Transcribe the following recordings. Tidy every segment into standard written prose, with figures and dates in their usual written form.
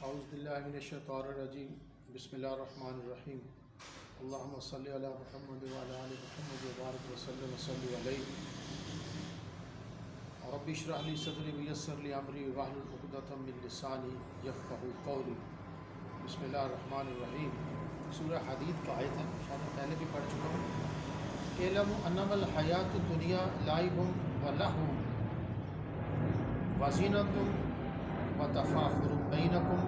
اعوذ باللہ من الشیطان الرجیم بسم اللہ الرحمن الرحیم اللہم صلی علی محمد وعلی آل محمد وبارک وسلم وصلی علیہ رب اشرح لی صدری ویسر لی امری واحلل عقدۃ من لسانی یفقہوا قولی۔ بسم اللہ الرحمن الرحیم۔ سورہ حدید کا آیت ہے، شاید میں پہلے بھی پڑھ چکا ہوں۔ اعلموا انما الحیات الدنیا لعب ولہو وزینۃ وتفاخر بینکم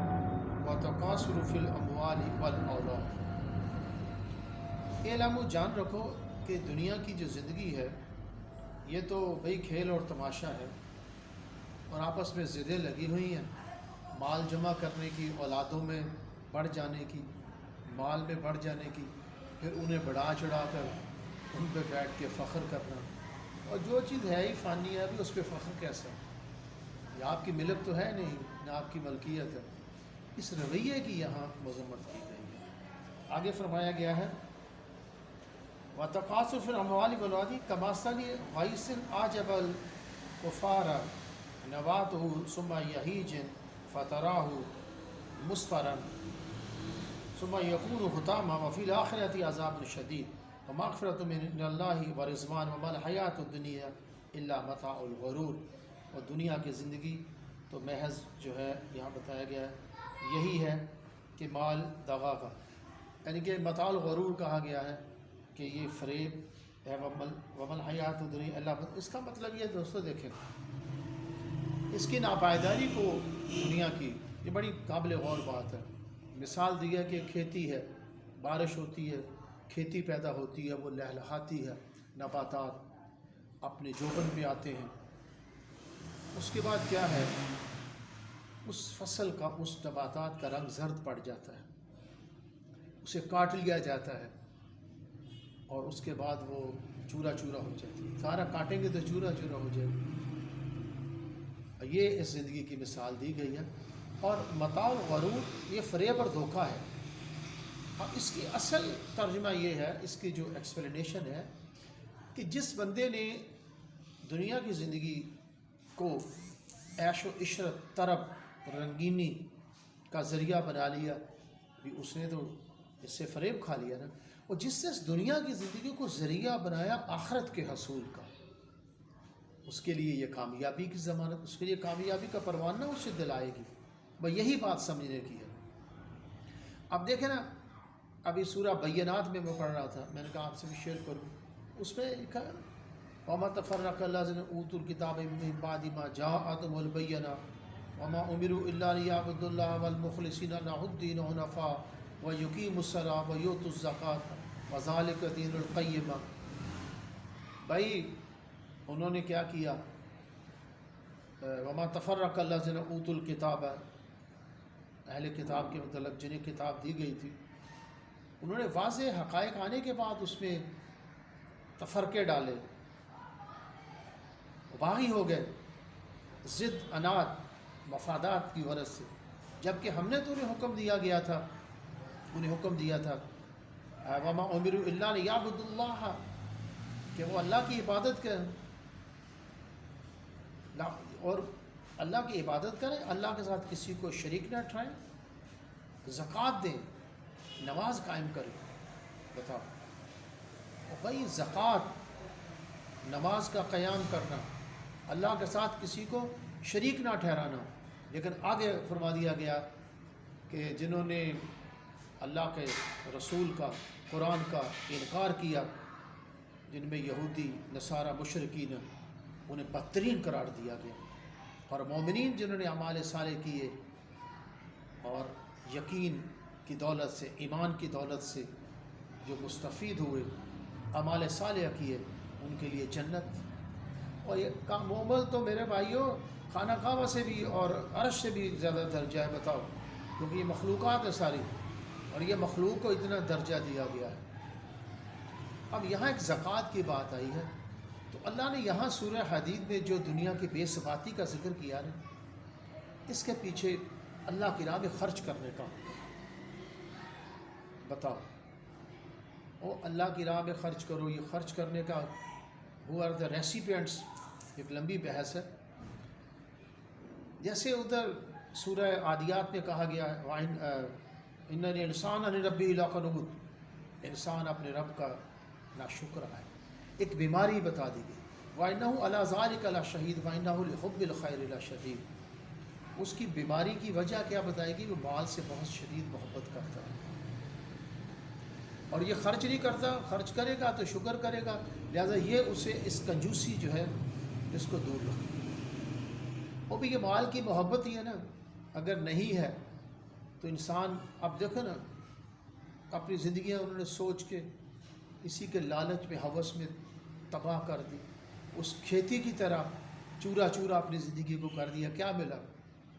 وتکاثر فی الاموال والاولاد۔ اعلموا، جان رکھو کہ دنیا کی جو زندگی ہے یہ تو بھئی کھیل اور تماشا ہے، اور آپس میں ضدیں لگی ہوئی ہیں، مال جمع کرنے کی، اولادوں میں بڑھ جانے کی، مال میں بڑھ جانے کی، پھر انہیں بڑھا چڑھا کر ان پہ بیٹھ کے فخر کرنا، اور جو چیز ہے ہی فانی ہے ابھی اس پہ فخر کیسا؟ یہ آپ کی ملک تو ہے نہیں، نہ آپ کی ملکیت ہے۔ اس رویے کی یہاں مذمت کی گئی ہے۔ آگے فرمایا گیا ہے وَتَقَاصُرُ فِي الْأَمْوَالِ وَالْأَوْلَادِ كَمَثَلِ غَيْثٍ أَعْجَبَ الْكُفَّارَ نَبَاتُهُ ثُمَّ يَهِيجُ فَتَرَاهُ مُصْفَرًا ثُمَّ يَكُونُ حُطَامًا وَفِي الْآخِرَةِ عَذَابٌ شَدِيدٌ وَمَغْفِرَةٌ مِّنَ اللَّهِ وَرِضْوَانٌ وَمَا الْحَيَاةُ الدُّنْيَا إِلَّا مَتَاعُ الْغُرُورِ۔ اور دنیا کی زندگی تو محض جو ہے یہاں بتایا گیا ہے یہی ہے کہ مال دغا کا، یعنی کہ متاع الغرور کہا گیا ہے کہ یہ فریب ہے۔ ومل حیات الدنیا اللہ، اس کا مطلب یہ دوستو دیکھیں، اس کی ناپائیداری کو دنیا کی، یہ بڑی قابل غور بات ہے۔ مثال دی ہے کہ کھیتی ہے، بارش ہوتی ہے، کھیتی پیدا ہوتی ہے، وہ لہلہاتی ہے، نباتات اپنے جوبن پہ آتے ہیں، اس کے بعد کیا ہے، اس فصل کا، اس نباتات کا رنگ زرد پڑ جاتا ہے، اسے کاٹ لیا جاتا ہے، اور اس کے بعد وہ چورا چورا ہو جاتی ہے۔ سارا کاٹیں گے تو چورا چورا ہو جائے گا۔ یہ اس زندگی کی مثال دی گئی ہے، اور متاع الغرور یہ فریب اور دھوکہ ہے۔ اور اس کی اصل ترجمہ یہ ہے، اس کی جو ایکسپلینیشن ہے کہ جس بندے نے دنیا کی زندگی کو عیش و عشرت، طرب، رنگینی کا ذریعہ بنا لیا، بھی اس نے تو اس سے فریب کھا لیا نا۔ اور جس نے اس دنیا کی زندگی کو ذریعہ بنایا آخرت کے حصول کا، اس کے لیے یہ کامیابی کی ضمانت، اس کے لیے کامیابی کا پروانہ اسے دلائے گی۔ بس یہی بات سمجھنے کی ہے۔ اب دیکھیں نا، ابھی سورہ بینات میں پڑھ رہا تھا، میں نے کہا آپ سے بھی شیئر کروں، اس میں لکھا وَمَا تَفَرَّقَ الَّذِينَ أُوتُوا الْكِتَابَ مِن بَعْدِ مَا جَاءَتْهُمُ الْبَيِّنَاتُ وَمَا أُمِرُوا إِلَّا لِيَعْبُدُوا اللَّهَ وَالْمُخْلِصِينَ لَهُ الدِّينَ حُنَفَاءَ وَيُقِيمُوا الصَّلَاةَ وَيُؤْتُوا الزَّكَاةَ وَذَلِكَ دِينُ الْقَيِّمَةِ۔ بھائی انہوں نے کیا کیا؟ وَمَا تَفَرَّقَ الَّذِينَ أُوتُوا الْكِتَابَ، اہل کتاب کے متعلق جنہیں کتاب دی گئی تھی، انہوں نے واضح حقائق آنے کے بعد اس میں تفرقے ڈالے، باغی ہو گئے، ضد، اناد، مفادات کی غرض سے، جبکہ ہم نے تو انہیں حکم دیا گیا تھا، انہیں حکم دیا تھا وَمَا أُمِرُوا إِلَّا لِيَعْبُدُوا اللَّهَ، کہ وہ اللہ کی عبادت کریں، اور اللہ کی عبادت کریں، اللہ کے ساتھ کسی کو شریک نہ ٹھہرائیں، زکوٰۃ دیں، نماز قائم کریں۔ بتاؤ بھائی، زکوٰۃ، نماز کا قیام کرنا، اللہ کے ساتھ کسی کو شریک نہ ٹھہرانا، لیکن آگے فرما دیا گیا کہ جنہوں نے اللہ کے رسول کا، قرآن کا انکار کیا، جن میں یہودی، نصارہ، مشرکین، انہیں بدترین قرار دیا گیا، اور مومنین جنہوں نے اعمال صالح کیے اور یقین کی دولت سے، ایمان کی دولت سے جو مستفید ہوئے، اعمال صالح کیے، ان کے لیے جنت۔ اور یہ مومن تو میرے بھائیوں خانہ کعبہ سے بھی اور عرش سے بھی زیادہ درجہ ہے، بتاؤ، کیونکہ یہ مخلوقات ہے ساری، اور یہ مخلوق کو اتنا درجہ دیا گیا ہے۔ اب یہاں ایک زکوٰۃ کی بات آئی ہے، تو اللہ نے یہاں سورہ حدید میں جو دنیا کی بے ثباتی کا ذکر کیا نا، اس کے پیچھے اللہ کی راہ میں خرچ کرنے کا، بتاؤ، او اللہ کی راہ میں خرچ کرو، یہ خرچ کرنے کا ہو آر دا ریسیپینٹس، ایک لمبی بحث ہے۔ جیسے ادھر سورہ عادیات میں کہا گیا ان الانسان لربہ لقنوط، انسان اپنے رب کا ناشکر ہے۔ ایک بیماری بتا دی گئی، وَإِنَّهُ عَلَىٰ ذَلِكَ لَشَهِيدٌ وَإِنَّهُ لِحُبِّ الْخَيْرِ لَشَدِيدٌ۔ اس کی بیماری کی وجہ کیا بتائے گی؟ وہ مال سے بہت شدید محبت کرتا ہے، اور یہ خرچ نہیں کرتا، خرچ کرے گا تو شکر کرے گا، لہذا یہ اسے اس کنجوسی جو ہے اس کو دور رکھے گی۔ وہ بھی یہ مال کی محبت ہی ہے نا، اگر نہیں ہے تو انسان، اب دیکھو نا اپنی زندگیاں انہوں نے سوچ کے اسی کے لالچ میں، ہوس میں تباہ کر دی، اس کھیتی کی طرح چورا چورا اپنی زندگی کو کر دیا، کیا ملا؟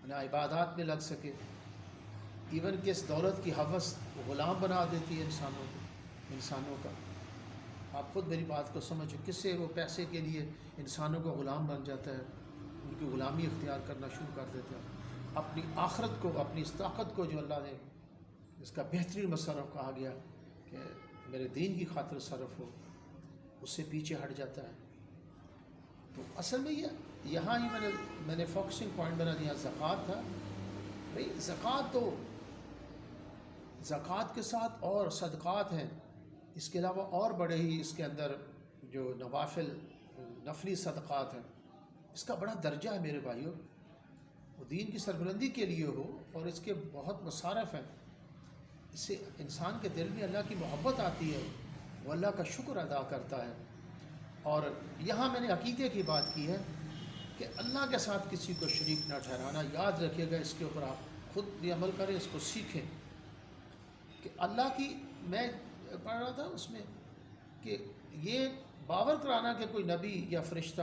نہ عبادات میں لگ سکے، ایون کہ اس دولت کی ہوس غلام بنا دیتی ہے انسانوں کا۔ آپ خود میری بات کو سمجھو، کس سے وہ پیسے کے لیے انسانوں کا غلام بن جاتا ہے، ان کی غلامی اختیار کرنا شروع کر دیتا ہے، اپنی آخرت کو، اپنی اس طاقت کو جو اللہ نے اس کا بہترین مصرف کہا گیا کہ میرے دین کی خاطر صرف ہو، اس سے پیچھے ہٹ جاتا ہے۔ تو اصل میں یہاں ہی میں نے فوکسنگ پوائنٹ بنا دیا، زکوٰۃ تھا۔ بھئی زکوٰۃ تو، زکوٰۃ کے ساتھ اور صدقات ہیں، اس کے علاوہ اور بڑے ہی اس کے اندر جو نفلی صدقات ہیں، اس کا بڑا درجہ ہے میرے بھائیوں۔ وہ دین کی سربلندی کے لیے ہو، اور اس کے بہت مصارف ہیں، اس سے انسان کے دل میں اللہ کی محبت آتی ہے، وہ اللہ کا شکر ادا کرتا ہے۔ اور یہاں میں نے عقیدے کی بات کی ہے کہ اللہ کے ساتھ کسی کو شریک نہ ٹھہرانا۔ یاد رکھیے گا، اس کے اوپر آپ خود بھی عمل کریں، اس کو سیکھیں کہ اللہ کی، میں پڑھ رہا تھا اس میں کہ یہ باور کرانا کہ کوئی نبی یا فرشتہ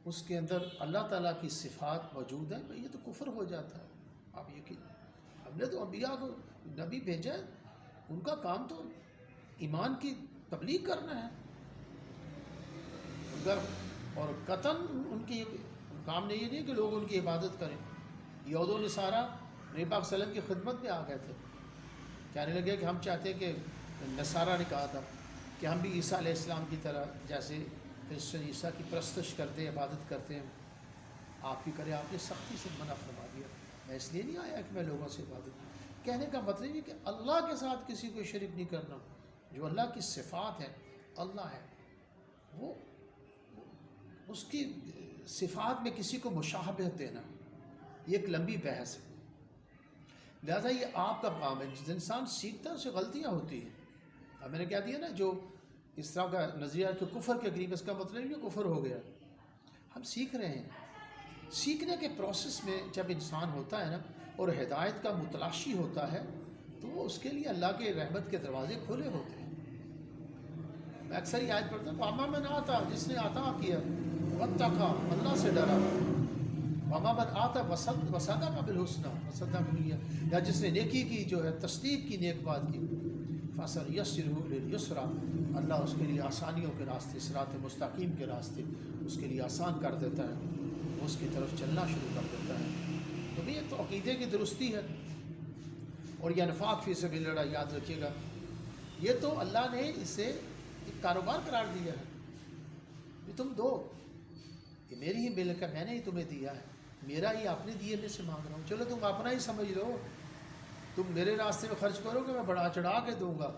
اس کے اندر اللہ تعالیٰ کی صفات موجود ہیں، یہ تو کفر ہو جاتا ہے۔ آپ یقین، ہم نے تو انبیاء کو نبی بھیجا ہے، ان کا کام تو ایمان کی تبلیغ کرنا ہے، اور قطعاً ان کی کام نے یہ نہیں کہ لوگ ان کی عبادت کریں۔ یہود و نصارہ نبی پاک صلی اللہ علیہ وسلم کی خدمت میں آ گئے تھے، کہنے لگے کہ ہم چاہتے ہیں کہ نصارہ نے کہا تھا کہ ہم بھی عیسیٰ علیہ السلام کی طرح، جیسے کرسچن عیسیٰ کی پرستش کرتے ہیں، عبادت کرتے ہیں، آپ بھی کریں۔ آپ نے سختی سے منع فرما دیا۔ میں اس لیے نہیں آیا کہ میں لوگوں سے عبادت، کہنے کا مطلب یہ کہ اللہ کے ساتھ کسی کو شریک نہیں کرنا۔ جو اللہ کی صفات ہیں، اللہ ہے، وہ اس کی صفات میں کسی کو مشابہت دینا، یہ ایک لمبی بحث ہے۔ لہذا یہ آپ کا کام ہے، جس انسان سیکھتا ہے اسے غلطیاں ہوتی ہیں۔ اب میں نے کہہ دیا نا، جو اس طرح کا نظریہ کہ کفر کے قریب، اس کا مطلب یہ کفر ہو گیا۔ ہم سیکھ رہے ہیں، سیکھنے کے پروسیس میں جب انسان ہوتا ہے نا، اور ہدایت کا متلاشی ہوتا ہے، تو وہ اس کے لیے اللہ کے رحمت کے دروازے کھلے ہوتے ہیں۔ میں اکثر یہ آیت پڑھتا ہوں، وَمَا مَنْ آتا، جس نے عطا کیا، وَاتَّقَىٰ، اللہ سے ڈرا، وَمَا مَنْ آتا وَصَدَقَ بِالْحُسْنَىٰ، وَصَدَّقَ بِالْحُسْنَىٰ، یا جس نے نیکی کی، جو ہے تصدیق کی، نیک بات کی، فَسَنُيَسِّرُهُ لِلْيُسْرَىٰ، اللہ اس کے لیے آسانیوں کے راستے، صراط مستقیم کے راستے اس کے لیے آسان کر دیتا ہے، وہ اس کی طرف چلنا شروع کر دیتا ہے۔ تو یہ تو عقیدے کی درستی ہے۔ اور یہ انفاق فی سبیل اللہ، یاد رکھیے گا، یہ تو اللہ نے اسے ایک کاروبار قرار دیا ہے۔ یہ تم دو، یہ میری ہی ملک ہے، میں نے ہی تمہیں دیا ہے، میرا ہی، اپنے دیے میں سے مانگ رہا ہوں، چلو تم اپنا ہی سمجھ لو، تم میرے راستے میں خرچ کرو گے، میں بڑھا چڑھا کے دوں گا۔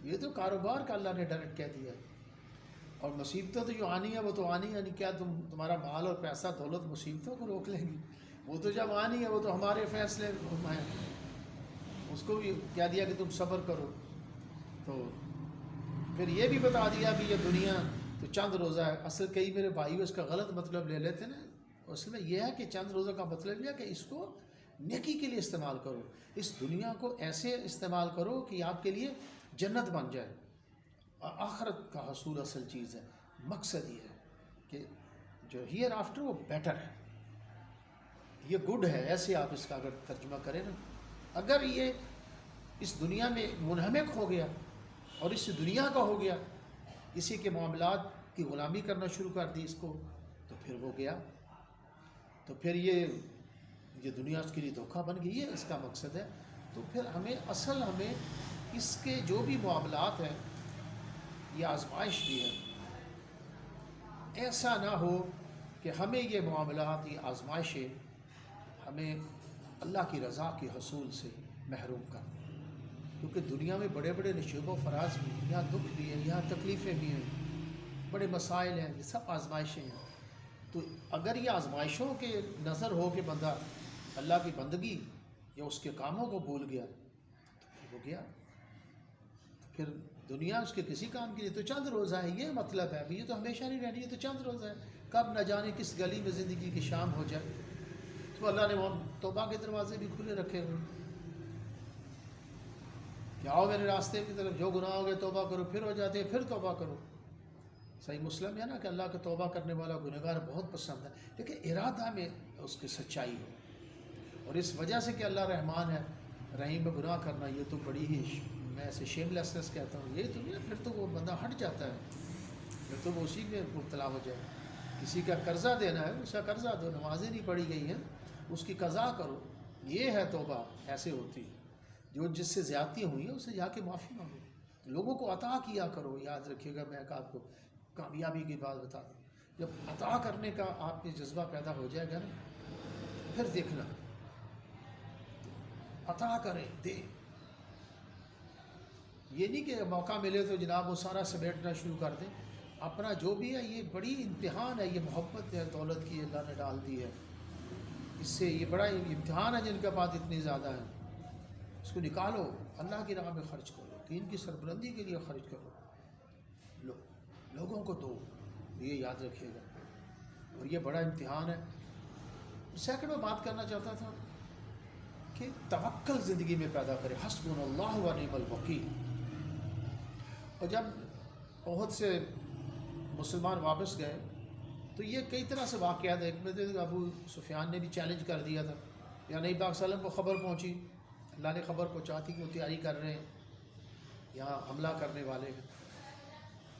یہ تو کاروبار کا اللہ نے ڈائریکٹ کہہ دیا ہے۔ اور مصیبتیں تو جو آنی ہے وہ تو آنی ہے، کیا تمہارا مال اور پیسہ دولت مصیبتوں کو روک لیں گی؟ وہ تو جب آنی ہے وہ تو ہمارے فیصلے ہیں۔ اس کو بھی کہہ دیا کہ تم صبر کرو۔ تو پھر یہ بھی بتا دیا کہ یہ دنیا تو چند روزہ ہے۔ اصل کئی میرے بھائی اس کا غلط مطلب لے لیتے نا، اصل میں یہ ہے کہ چند روزہ کا مطلب یہ ہے کہ اس کو نیکی کے لیے استعمال کرو، اس دنیا کو ایسے استعمال کرو کہ آپ کے لیے جنت بن جائے۔ آخرت کا حصول اصل چیز ہے، مقصد یہ ہے کہ جو ہیئر آفٹر وہ بیٹر ہے، یہ گڈ ہے، ایسے آپ اس کا اگر ترجمہ کریں نا۔ اگر یہ اس دنیا میں منہمک ہو گیا اور اس دنیا کا ہو گیا، اسی کے معاملات کی غلامی کرنا شروع کر دی اس کو، تو پھر وہ گیا، تو پھر یہ دنیا اس کے لیے دھوکہ بن گئی ہے، اس کا مقصد ہے۔ تو پھر ہمیں اس کے جو بھی معاملات ہیں، یہ آزمائش بھی ہے۔ ایسا نہ ہو کہ ہمیں یہ معاملات، یہ آزمائشیں ہمیں اللہ کی رضا کے حصول سے محروم کر دیں، کیونکہ دنیا میں بڑے بڑے نشیب و فراز بھی ہیں، یہاں دکھ بھی ہیں، یہاں تکلیفیں بھی ہیں، بڑے مسائل ہیں، یہ سب آزمائشیں ہیں۔ تو اگر یہ آزمائشوں کے نظر ہو کہ بندہ اللہ کی بندگی یا اس کے کاموں کو بھول گیا تو پھر ہو گیا، تو پھر دنیا اس کے کسی کام کی نہیں، تو چند روزہ ہے، یہ مطلب ہے، یہ تو ہمیشہ نہیں رہنی، یہ تو چند روزہ ہے، کب نہ جانے کس گلی میں زندگی کی شام ہو جائے۔ تو اللہ نے وہ توبہ کے دروازے بھی کھلے رکھے ہوئے کہ آؤ میرے راستے کی طرف، جو گناہ ہو گئے توبہ کرو، پھر ہو جاتے ہیں پھر توبہ کرو۔ صحیح مسلم ہے نا کہ اللہ کا توبہ کرنے والا گنہگار بہت پسند ہے، لیکن ارادہ میں اس کی سچائی ہو، اور اس وجہ سے کہ اللہ رحمان ہے، رحیم میں گناہ کرنا یہ تو بڑی ہی میں ایسے شیم لیسنس کہتا ہوں، یہ تو نہیں، پھر تو وہ بندہ ہٹ جاتا ہے، پھر تو وہ اسی میں مبتلا ہو جائے۔ کسی کا قرضہ دینا ہے، اس کا قرضہ دو، نمازیں نہیں پڑھی گئی ہیں اس کی قضا کرو، یہ ہے توبہ، ایسے ہوتی ہے۔ جو جس سے زیادتی ہوئی ہے اسے جا کے معافی مانگو، لوگوں کو عطا کیا کرو۔ یاد رکھیے گا، میں آپ کو کامیابی کی بات بتا دوں، جب عطا کرنے کا آپ میں جذبہ پیدا ہو جائے گا نا، پھر دیکھنا عطا کریں، دیں، یہ نہیں کہ موقع ملے تو جناب وہ سارا سمیٹنا شروع کر دیں۔ اپنا جو بھی ہے، یہ بڑی امتحان ہے، یہ محبت ہے دولت کی اللہ نے ڈال دی ہے، اس سے یہ بڑا امتحان ہے، جن کے بعد اتنی زیادہ ہے، اس کو نکالو، اللہ کی راہ میں خرچ کرو، دین کی سربلندی کے لیے خرچ کرو، لوگوں کو دو، یہ یاد رکھیے گا، اور یہ بڑا امتحان ہے۔ سیکنڈ میں بات کرنا چاہتا تھا کہ توکل زندگی میں پیدا کرے، حسبنا اللہ و نعم الوکیل۔ اور جب احد سے مسلمان واپس گئے تو یہ کئی طرح سے واقعات، ایک میں تو ابو سفیان نے بھی چیلنج کر دیا تھا، یا نبی پاک صلی اللہ علیہ وسلم کو خبر پہنچی، اللہ نے خبر پہنچاتی کہ وہ تیاری کر رہے ہیں، یہاں حملہ کرنے والے ہیں۔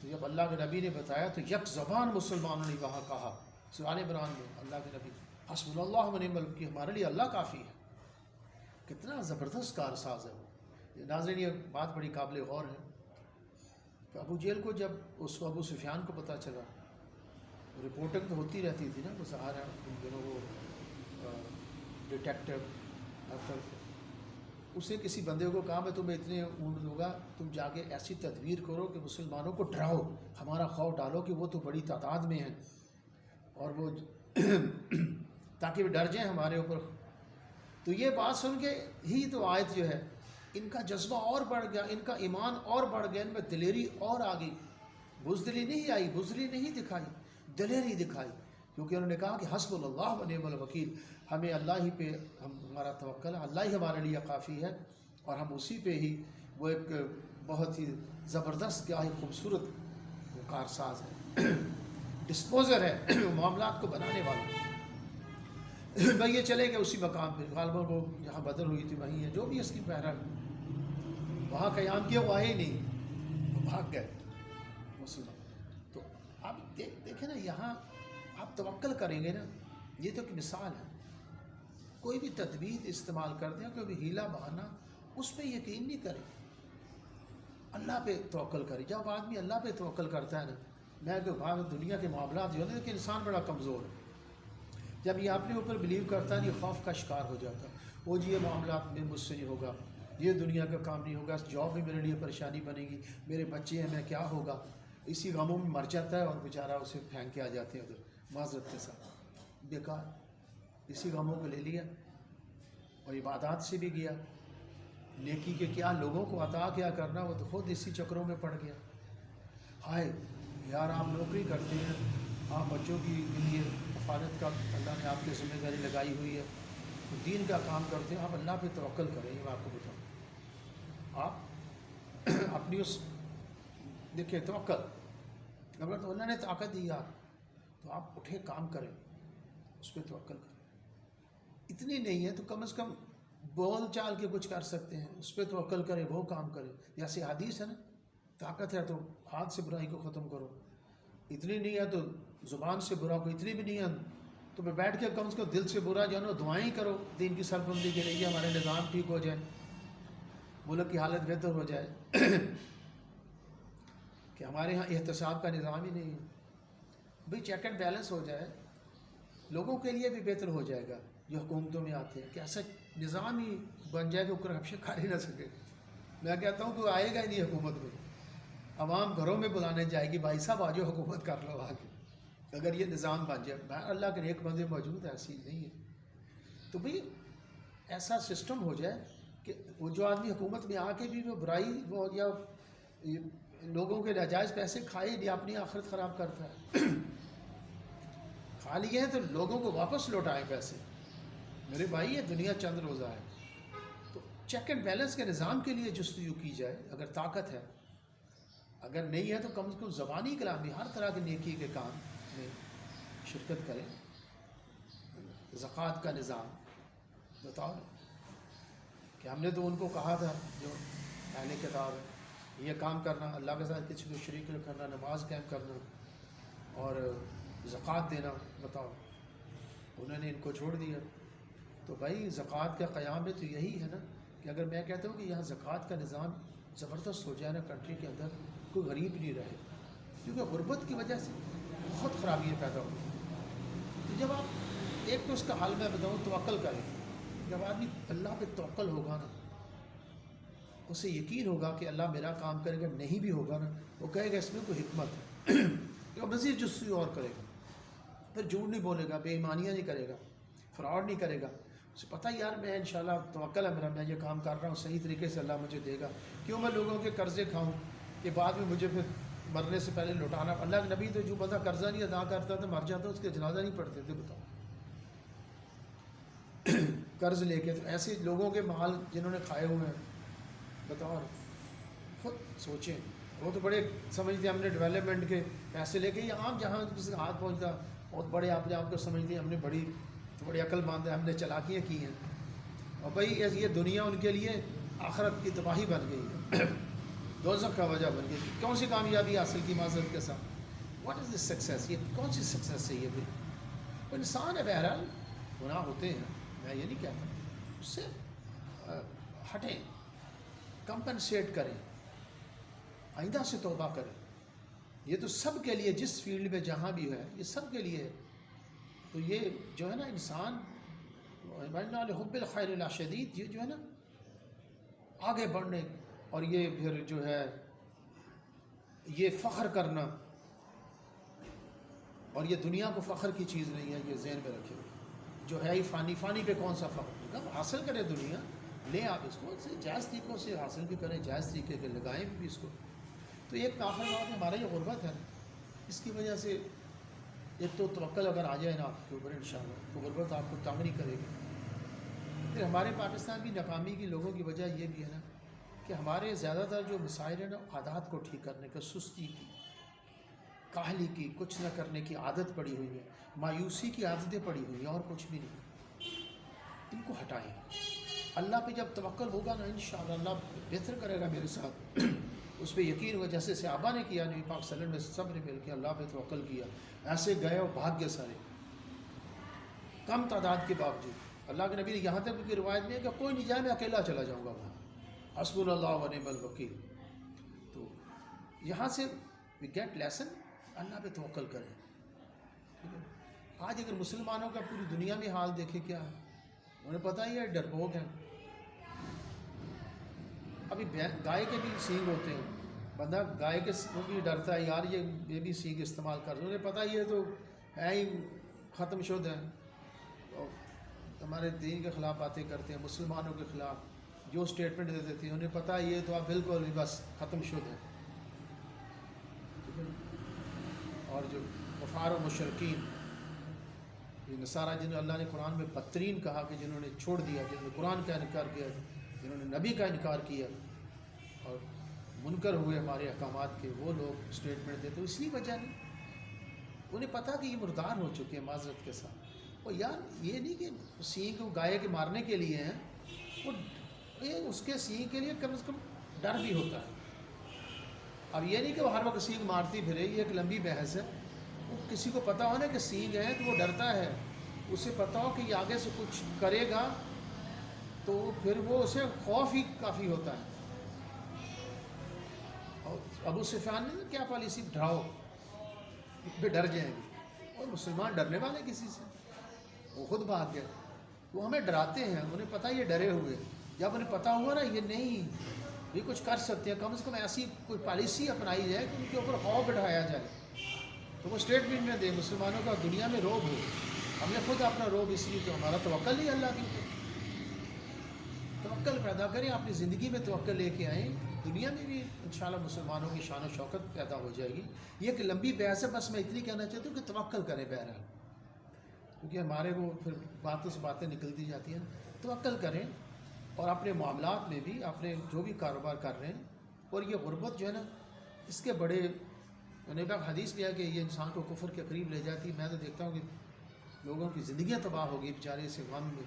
تو جب اللہ کے نبی نے بتایا تو یک زبان مسلمانوں نے وہاں کہا، سورہ عمران میں اللہ کے نبی، حسبنا اللہ و نعم الوکیل، ہمارے لیے اللہ کافی ہے۔ کتنا زبردست کارساز ہے وہ۔ ناظرین، یہ بات بڑی قابل غور ہے کہ ابو جہل کو جب اس ابو سفیان کو پتہ چلا، رپورٹنگ تو ہوتی رہتی تھی نا، وہ سہارا ان دنوں وہ ڈیٹیکٹیو اسے کسی بندے کو کہا میں تمہیں اتنے اونٹ دوں گا، تم جا کے ایسی تدبیر کرو کہ مسلمانوں کو ڈراؤ، ہمارا خوف ڈالو کہ وہ تو بڑی تعداد میں ہیں، اور وہ تاکہ وہ ڈر جائیں ہمارے اوپر۔ تو یہ بات سن کے ہی تو آیت جو ہے، ان کا جذبہ اور بڑھ گیا، ان کا ایمان اور بڑھ گیا، ان میں دلیری اور آ گئی، بزدلی نہیں آئی، بزدلی نہیں دکھائی، دلیری دکھائی، کیونکہ انہوں نے کہا کہ حسبنا اللہ و نعم الوکیل، ہمیں اللہ ہی پہ ہمارا توکل ہے، اللہ ہی ہمارے لیے کافی ہے، اور ہم اسی پہ ہی، وہ ایک بہت ہی زبردست کیا ہی خوبصورت وہ کارساز ہے، ڈسپوزر ہے، معاملات کو بنانے والا۔ بھائی یہ چلے گئے اسی مقام پہ، غالباً وہ جہاں بدر ہوئی تھی وہیں ہے، جو بھی اس کی بہرحال وہاں قیام کیا، وہ آئے ہی نہیں، وہ بھاگ گئے مسلمان۔ تو آپ دیکھیں نا، یہاں آپ توکل کریں گے نا، یہ تو ایک مثال ہے، کوئی بھی تدبیر استعمال کرتے ہیں، کوئی بھی ہیلا بہانا، اس پہ یقین نہیں کریں، اللہ پہ توکل کریں۔ جب آدمی اللہ پہ توکل کرتا ہے نا، میں کہ بھاگ دنیا کے معاملات جو ہے کہ انسان بڑا کمزور ہے، جب یہ اپنے اوپر بلیو کرتا ہے، یہ خوف کا شکار ہو جاتا ہے، وہ جی یہ معاملات میں مجھ سے نہیں ہوگا، یہ دنیا کا کام نہیں ہوگا، جاب بھی میرے لیے پریشانی بنے گی، میرے بچے ہیں، میں کیا ہوگا، اسی غموں میں مر جاتا ہے، اور بیچارہ اسے پھینک کے آ جاتے ہیں ادھر معذرت کے ساتھ، بیکار، اسی غموں کو لے لیا، اور عبادات سے بھی گیا، نیکی کے کیا لوگوں کو عطا کیا کرنا، وہ تو خود اسی چکروں میں پڑ گیا۔ ہائے یار، آپ نوکری کرتے ہیں، آپ بچوں کے لیے کفالت کا اللہ نے آپ کی ذمہ داری لگائی ہوئی ہے، دین کا کام کرتے ہیں، آپ اللہ پہ توکل کریں، یہ میں آپ کو بتاؤں، آپ اپنی اس دیکھیں توکل، اگر تو اللہ نے طاقت دی آپ تو آپ اٹھے کام کریں، اس پہ توکل کریں، اتنی نہیں ہے تو کم از کم بول چال کے کچھ کر سکتے ہیں، اس پہ توکل کریں، وہ کام کریں، جیسے حدیث ہے نا، طاقت ہے تو ہاتھ سے برائی کو ختم کرو، اتنی نہیں ہے تو زبان سے برا کو، اتنی بھی نہیں ہے تو میں بیٹھ کے کم از کم دل سے برا جانو، دعائیں کرو دین کی سربلندی کے لیے، ہمارے نظام ٹھیک ہو جائے، ملک کی حالت بہتر ہو جائے، کہ ہمارے ہاں احتساب کا نظام ہی نہیں ہے، بھئی چیک اینڈ بیلنس ہو جائے، لوگوں کے لیے بھی بہتر ہو جائے گا جو حکومتوں میں آتے ہیں، کہ ایسا نظام ہی بن جائے کہ وہ کرپشن کر ہی نہ سکے. میں کہتا ہوں کہ آئے گا ہی نہیں حکومت میں. عوام گھروں میں بلانے جائے گی بھائی صاحب آ جاؤ حکومت کر لو آ کے. اگر یہ نظام بن جائے اللہ کے نیک بندے موجود ہیں ایسی نہیں ہے. تو بھئی ایسا سسٹم ہو جائے کہ وہ جو آدمی حکومت میں آ کے بھی وہ برائی وہ یا لوگوں کے ناجائز پیسے کھائے یا اپنی آخرت خراب کرتا ہے. کھا لیے ہیں تو لوگوں کو واپس لوٹائیں پیسے. میرے بھائی یہ دنیا چند روزہ ہے. تو چیک اینڈ بیلنس کے نظام کے لیے جستجو کی جائے اگر طاقت ہے. اگر نہیں ہے تو کم از کم زبانی کلامی ہر طرح کے نیکی کے کام میں شرکت کریں. زکوٰۃ کا نظام بتاؤ کہ ہم نے تو ان کو کہا تھا جو اہل کتاب ہے یہ کام کرنا, اللہ کے ساتھ کسی کو شریک نہ کرنا, نماز قائم کرنا اور زکوٰۃ دینا. بتاؤ انہوں نے ان کو چھوڑ دیا. تو بھائی زکوٰۃ کا قیام میں تو یہی ہے نا کہ اگر میں کہتا ہوں کہ یہاں زکوٰۃ کا نظام زبردست ہو جائے نا کنٹری کے اندر, کوئی غریب نہیں رہے, کیونکہ غربت کی وجہ سے بہت خرابیاں پیدا ہوتی ہیں. تو جب آپ ایک تو اس کا حل میں بتاؤں توکل کریں. جب آدمی اللہ پہ توکل ہوگا نا اسے یقین ہوگا کہ اللہ میرا کام کرے گا, نہیں بھی ہوگا نا وہ کہے گا اس میں کوئی حکمت ہے, کہ وہ مزید جستجو اور کرے گا. پھر جھوٹ نہیں بولے گا, بے ایمانیاں نہیں کرے گا, فراڈ نہیں کرے گا. اسے پتہ یار میں انشاءاللہ توکل ہے میرا, میں یہ کام کر رہا ہوں صحیح طریقے سے اللہ مجھے دے گا. کیوں میں لوگوں کے قرضے کھاؤں کہ بعد میں مجھے پھر مرنے سے پہلے لوٹانا. اللہ کے نبی تو جو بندہ قرضہ نہیں ادا کرتا تھا مر جاتا اس کے جنازہ نہیں پڑھتے تھے. بتاؤ قرض لے کے. تو ایسے لوگوں کے مال جنہوں نے کھائے ہوئے ہیں بتاؤ, خود سوچیں. وہ تو بڑے سمجھتے ہیں ہم نے ڈیولپمنٹ کے پیسے لے کے, یہ عام جہاں کسی کا ہاتھ پہنچتا بہت بڑے آپ نے آپ کو سمجھتے ہیں ہم نے بڑی عقل مند ہے, ہم نے چالاکیاں کی ہیں. اور بھائی یہ دنیا ان کے لیے آخرت کی تباہی بن گئی ہے, دوزخ کا وجہ بن گئی. کون سی کامیابی حاصل کی معذرت کے ساتھ؟ What is this success? یہ کون سی سکسیس ہے یہ؟ بھی وہ انسان ہے, بہرحال گناہ ہوتے ہیں, میں یہ نہیں کہتا. اس سے ہٹیں, کمپنسیٹ کریں, آئندہ سے توبہ کریں. یہ تو سب کے لیے جس فیلڈ میں جہاں بھی ہے یہ سب کے لیے ہے. تو یہ جو ہے نا انسان حب الخیر لا شدید, یہ جو ہے نا آگے بڑھنے اور یہ پھر جو ہے یہ فخر کرنا, اور یہ دنیا کو فخر کی چیز نہیں ہے, یہ ذہن میں رکھے. جو ہے ہی فانی, فانی پہ کون سا فخر ہوگا؟ حاصل کرے دنیا, لیں آپ اس کو جائز طریقوں سے حاصل بھی کریں, جائز طریقے کے لگائیں بھی اس کو. تو ایک آخر بات ہمارا یہ غربت ہے نا, اس کی وجہ سے ایک تو توکل اگر آ جائے نا آپ کے اوپر انشاءاللہ تو غربت آپ کو تنگ نہیں کرے گی. پھر ہمارے پاکستان کی ناکامی کی لوگوں کی وجہ یہ بھی ہے نا کہ ہمارے زیادہ تر جو مسائل ہیں نا عادات کو ٹھیک کرنے کا, سستی کی, کاہلی کی, کچھ نہ کرنے کی عادت پڑی ہوئی ہے, مایوسی کی عادتیں پڑی ہوئی ہیں, اور کچھ بھی نہیں. ان کو ہٹائیں. اللہ پہ جب توکل ہوگا نا انشاءاللہ اللہ بہتر کرے گا میرے ساتھ. اس پہ یقین ہوا جیسے صحابہ نے کیا, نبی پاک صلی اللہ علیہ وسلم سب نے مل کے اللہ پہ توکل کیا, ایسے گئے اور بھاگ گئے سارے, کم تعداد کے باوجود. اللہ کے نبی نے یہاں تک کی روایت میں ہے کہ کوئی نہیں جائے, میں اکیلا چلا جاؤں گا وہاں, حسبنا اللہ ونعم الوکیل. تو یہاں سے وی گیٹ لیسن, اللہ پہ توکل کریں. آج اگر مسلمانوں کا پوری دنیا میں حال دیکھیں کیا ہے, انہیں پتہ ہی ہے ڈرپوک ہیں. ابھی گائے کے بھی سینگ ہوتے ہیں, بندہ گائے کے وہ بھی ڈرتا ہے یار یہ بھی سینگ استعمال کر, انہیں پتہ ہی ہے تو ہے ہی ختم شدہ ہیں. ہمارے دین کے خلاف باتیں کرتے ہیں, مسلمانوں کے خلاف جو سٹیٹمنٹ دے دیتے ہیں, انہیں پتہ ہی ہے تو آپ بالکل بس ختم شدہ ہیں. اور جو کفار و مشرکین, یہ نصارہ جنہیں اللہ نے قرآن میں بدترین کہا کہ جنہوں نے چھوڑ دیا, جنہوں نے قرآن کا انکار کیا, جنہوں نے نبی کا انکار کیا اور منکر ہوئے ہمارے احکامات کے, وہ لوگ اسٹیٹمنٹ دیتے. اسی وجہ نہیں, انہیں پتہ کہ یہ مردار ہو چکے ہیں معذرت کے ساتھ. اور یار یہ نہیں کہ سینگ کو گائے کے مارنے کے لیے ہیں, وہ اس کے سینگ کے لیے کم از کم ڈر بھی ہوتا ہے. اب یہ نہیں کہ وہ ہر وقت سینگ مارتی پھرے, یہ ایک لمبی بحث ہے. وہ کسی کو پتہ ہو نا کہ سینگ ہے تو وہ ڈرتا ہے, اسے پتہ ہو کہ یہ آگے سے کچھ کرے گا تو پھر وہ اسے خوف ہی کافی ہوتا ہے. اور ابو سفیان نے کیا پالیسی, ڈراؤ پہ ڈر جائیں گے, اور مسلمان ڈرنے والے کسی سے, وہ خود بھاگ گئے. وہ ہمیں ڈراتے ہیں، انہیں پتہ یہ ڈرے ہوئے، جب انہیں پتہ ہوا نا یہ نہیں یہ کچھ کر سکتے ہیں، کم از کم ایسی کوئی پالیسی اپنائی جائے کہ ان کے اوپر خوف بٹھایا جائے، تو وہ اسٹیٹمنٹ میں دے مسلمانوں کا دنیا میں روب ہو۔ ہم نے خود اپنا روب اس لیے کہ ہمارا توکل نہیں اللہ کے اوپر، توکل پیدا کریں، اپنی زندگی میں توکل لے کے آئیں، دنیا میں بھی انشاءاللہ مسلمانوں کی شان و شوکت پیدا ہو جائے گی۔ یہ ایک لمبی بحث ہے، بس میں اتنی کہنا چاہتا ہوں کہ توکل کریں بہرحال، کیونکہ ہمارے وہ پھر باتوں سے باتیں نکلتی جاتی ہیں، توکل کریں، اور اپنے معاملات میں بھی، اپنے جو بھی کاروبار کر رہے ہیں، اور یہ غربت جو ہے نا اس کے بڑے حدیث بھی ہے کہ یہ انسان کو کفر کے قریب لے جاتی ہے۔ میں تو دیکھتا ہوں کہ لوگوں کی زندگیاں تباہ ہو گئی بیچارے اس غم میں۔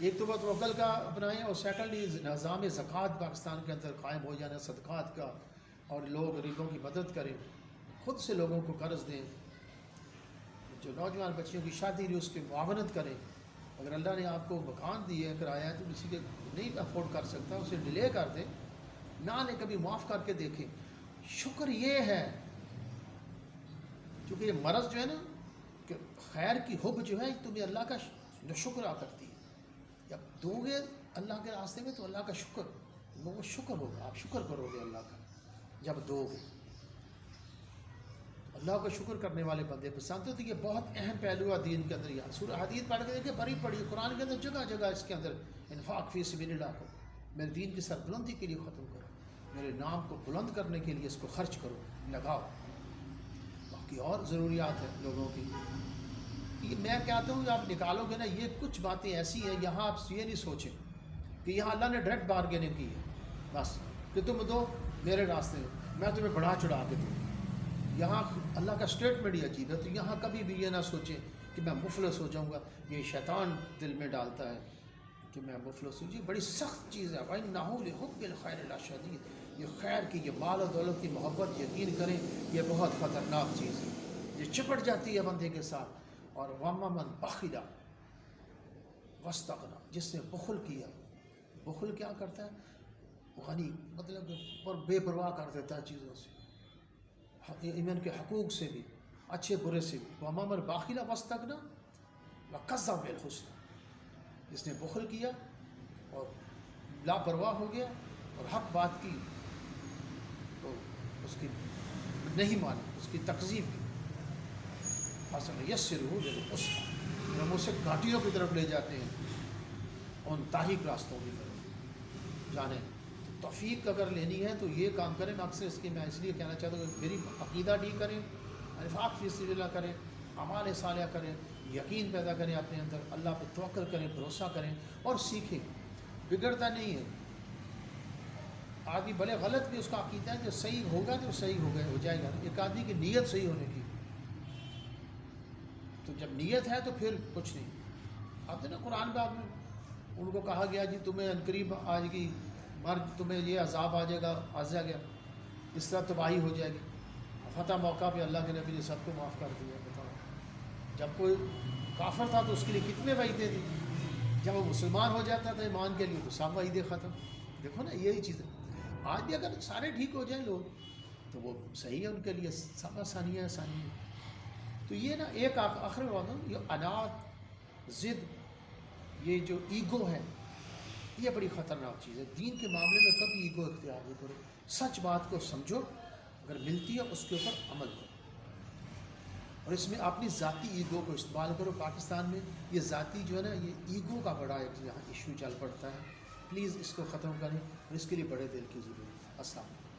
ایک تو وہ توکل کا اپنائیں، اور سیکنڈلی نظام زکوٰۃ پاکستان کے اندر قائم ہو جانا، صدقات کا، اور لوگ غریبوں کی مدد کریں، خود سے لوگوں کو قرض دیں، جو نوجوان بچیوں کی شادی ہوئی اس کی معاونت کریں۔ اگر اللہ نے آپ کو مکان دیے ہے، کرایہ ہے، تو کسی کے نہیں افورڈ کر سکتا اسے ڈیلے کر دیں، نہ لے، کبھی معاف کر کے دیکھیں۔ شکر یہ ہے، کیونکہ یہ مرض جو ہے نا کہ خیر کی حب جو ہے تمہیں اللہ کا شکر کرتی ہے، جب دو گے اللہ کے راستے میں تو اللہ کا شکر، وہ شکر ہوگا، آپ شکر کرو گے اللہ کا جب دو گے، اللہ کا شکر کرنے والے بندے پسند ہوتے۔ یہ بہت اہم پہلو ہے دین کے اندر، یہ سورہ حدید پڑھ کے دیکھیں، بڑی پڑھی قرآن کے اندر جگہ جگہ اس کے اندر انفاق فی سبیل اللہ کو، میرے دین کی سربلندی کے لیے ختم کرو، میرے نام کو بلند کرنے کے لیے اس کو خرچ کرو، لگاؤ۔ باقی اور ضروریات ہیں لوگوں کی، یہ میں کہتا ہوں کہ آپ نکالو گے نا، یہ کچھ باتیں ایسی ہیں یہاں آپ یہ نہیں سوچیں کہ یہاں اللہ نے ڈائریکٹ بارگیننگ کی ہے، بس کہ تم دو میرے راستے میں تمہیں بڑھا چڑھا کے دوں۔ یہاں اللہ کا اسٹیٹمنٹ ہی عجیب ہے، تو یہاں کبھی بھی یہ نہ سوچیں کہ میں مفلس ہو جاؤں گا، یہ شیطان دل میں ڈالتا ہے کہ میں مفلس ہوں۔ یہ بڑی سخت چیز ہے، وَإِنَّهُ لِحُبِّ الْخَيْرِ لَشَدِيدٌ، یہ خیر کی، یہ مال و دولت کی محبت، یقین کریں یہ بہت خطرناک چیز ہے، یہ چپٹ جاتی ہے بندے کے ساتھ۔ اور وَأَمَّا مَنْ بَخِلَ وَاسْتَغْنَىٰ، جس نے بخل کیا، بخل کیا کرتا ہے؟ غنی، مطلب اور بے پرواہ کر دیتا ہے چیزوں سے، ایمن کے حقوق سے بھی، اچھے برے سے بھی۔ وَأَمَّا مَنْ بَخِلَ وَاسْتَغْنَىٰ وَكَذَّبَ بِالْحُسْنَىٰ، جس نے بخل کیا اور لاپرواہ ہو گیا اور حق بات کی تو اس کی نہیں مانی، اس کی تکذیب کی، فَسَنُيَسِّرُهُ لِلْعُسْرَىٰ، ہم اسے گھاٹیوں کی طرف لے جاتے ہیں، ان تاریک راستوں کی طرف جانے۔ توفیق اگر لینی ہے تو یہ کام کریں، میں اکثر میں اس لیے کہنا چاہتا ہوں کہ میری عقیدہ ٹھیک کریں، انفاق فی سبیل اللہ کریں، اعمال صالحہ کریں، یقین پیدا کریں اپنے اندر، اللہ پہ توکل کریں، بھروسہ کریں اور سیکھیں۔ بگڑتا نہیں ہے آدمی، بھلے غلط بھی اس کا عقیدہ ہے، جو صحیح ہوگا تو صحیح ہو جائے گا۔ ایک آدمی کی نیت صحیح ہونے کی، تو جب نیت ہے تو پھر کچھ نہیں۔ اب نا قرآن میں آپ ان کو کہا گیا جی تمہیں عنقریب آئے گی مرگ، تمہیں یہ عذاب آ جائے گا، گیا اس طرح تباہی ہو جائے گی، فتح موقع پہ اللہ کے نبی نے سب کو معاف کر دیا۔ بتاؤ، جب کوئی کافر تھا تو اس کے لیے کتنے وعیدیں تھیں، جب وہ مسلمان ہو جاتا تھا ایمان کے لیے تو سب وعیدیں ختم۔ دیکھو نا یہی چیز ہے، آج بھی اگر سارے ٹھیک ہو جائیں لوگ تو وہ صحیح ہے، ان کے لیے سب آسانیاں ہیں۔ تو یہ نا ایک آخر میں بات ہوں، یہ انات، ضد، یہ جو ایگو ہے یہ بڑی خطرناک چیز ہے۔ دین کے معاملے میں کبھی ایگو اختیار نہیں کرو، سچ بات کو سمجھو، اگر ملتی ہے اس کے اوپر عمل کرو، اور اس میں اپنی ذاتی ایگو کو استعمال کرو۔ پاکستان میں یہ ذاتی جو ہے نا یہ ایگو کا بڑا ایک یہاں ایشو چل پڑتا ہے، پلیز اس کو ختم کریں، اور اس کے لیے بڑے دل کی ضرورت ہے۔ السلام علیکم۔